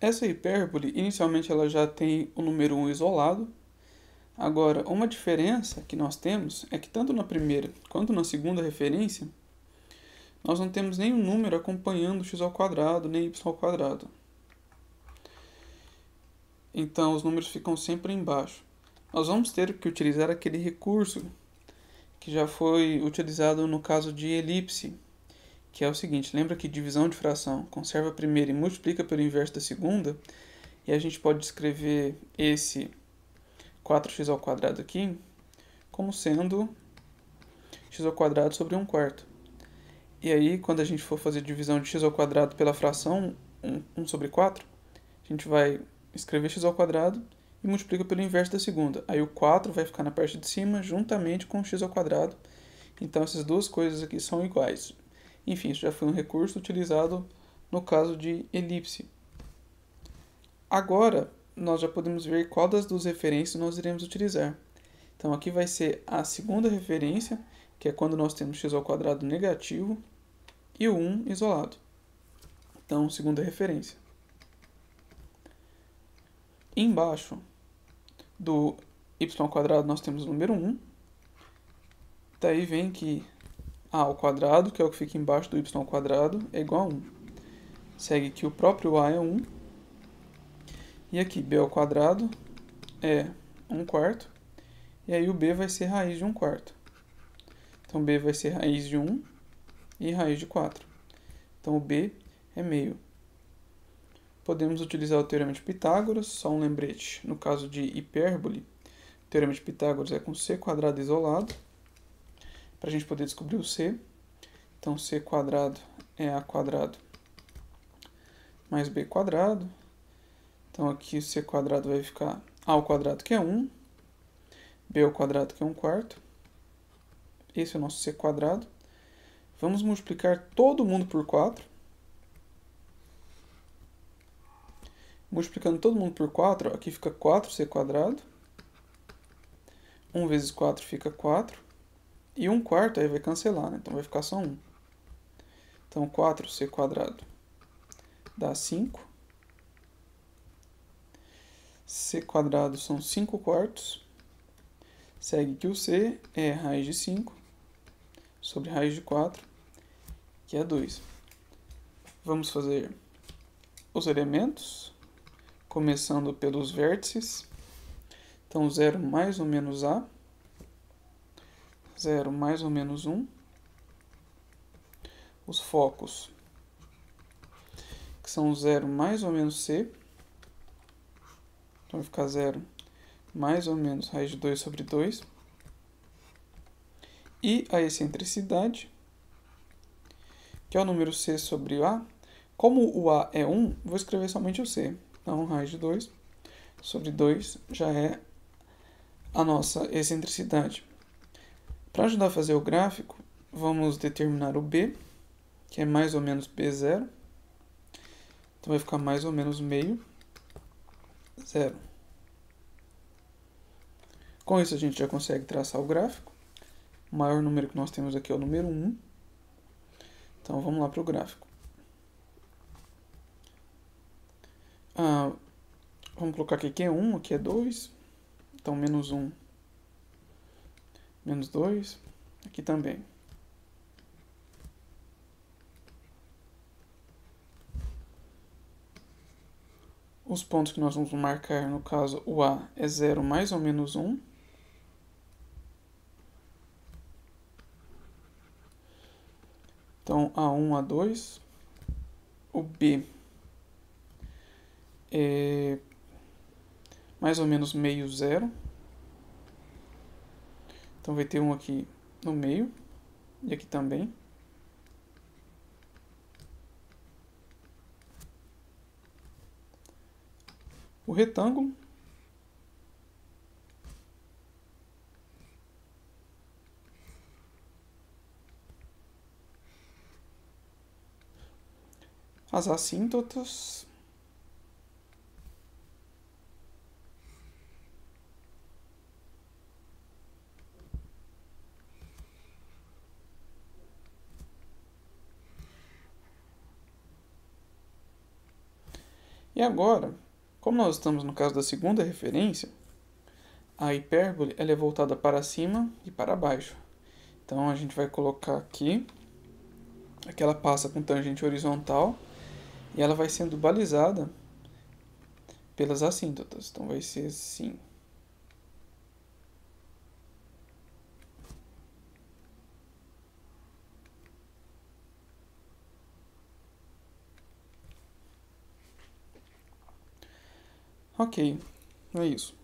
Essa hipérbole, inicialmente ela já tem o número 1 isolado. Agora, uma diferença que nós temos é que tanto na primeira quanto na segunda referência, nós não temos nenhum número acompanhando x ao quadrado nem y ao quadrado. Então, os números ficam sempre embaixo. Nós vamos ter que utilizar aquele recurso que já foi utilizado no caso de elipse, que é o seguinte: lembra que divisão de fração conserva a primeira e multiplica pelo inverso da segunda, e a gente pode escrever esse 4x ao quadrado aqui como sendo x ao quadrado sobre 1 quarto. E aí, quando a gente for fazer divisão de x ao quadrado pela fração 1 sobre 4, a gente vai escrever x ao quadrado e multiplica pelo inverso da segunda. Aí o 4 vai ficar na parte de cima juntamente com x ao quadrado. Então essas duas coisas aqui são iguais. Enfim, isso já foi um recurso utilizado no caso de elipse. Agora, nós já podemos ver qual das duas referências nós iremos utilizar. Então aqui vai ser a segunda referência, que é quando nós temos x ao quadrado negativo e o 1 isolado. Então, segunda referência. Embaixo do y ao quadrado nós temos o número 1. Daí vem que a ao quadrado, que é o que fica embaixo do y ao quadrado, é igual a 1. Segue que o próprio a é 1. E aqui b ao quadrado é 1 quarto. E aí o b vai ser raiz de 1 quarto. Então b vai ser raiz de 1 e raiz de 4. Então o b é meio. Podemos utilizar o teorema de Pitágoras, só um lembrete. No caso de hipérbole, o teorema de Pitágoras é com c quadrado isolado, para a gente poder descobrir o c. Então c quadrado é a quadrado mais b quadrado. Então aqui o c quadrado vai ficar a ao quadrado, que é 1, b ao quadrado, que é 1 quarto. Esse é o nosso c quadrado. Vamos multiplicar todo mundo por 4. Multiplicando todo mundo por 4, aqui fica 4c quadrado. 1 vezes 4 fica 4. E 1 quarto aí vai cancelar, né? Então vai ficar só 1. Então 4c quadrado dá 5. C quadrado são 5 quartos. Segue que o c é raiz de 5 sobre raiz de 4, que é 2. Vamos fazer os elementos, começando pelos vértices. Então 0 mais ou menos a, 0 mais ou menos 1. Os focos, que são 0 mais ou menos c. Então vai ficar 0 mais ou menos raiz de 2 sobre 2. E a excentricidade, que é o número c sobre a. Como o a é 1, vou escrever somente o c. Então, raiz de 2 sobre 2 já é a nossa excentricidade. Para ajudar a fazer o gráfico, vamos determinar o b, que é mais ou menos b0. Então vai ficar mais ou menos meio, 0. Com isso a gente já consegue traçar o gráfico. O maior número que nós temos aqui é o número 1. Então vamos lá para o gráfico. Vamos colocar aqui é 1, aqui é 2. Então menos 1, menos 2. Aqui também. Os pontos que nós vamos marcar, no caso, o A é 0 mais ou menos 1. Então, A1, A2. O B é mais ou menos meio 0. Então, vai ter um aqui no meio e aqui também. O retângulo as assíntotas E agora, como nós estamos no caso da segunda referência, a hipérbole ela é voltada para cima e para baixo. Então a gente vai colocar aqui, aqui ela passa com tangente horizontal e ela vai sendo balizada pelas assíntotas. Então vai ser assim. Ok, é isso.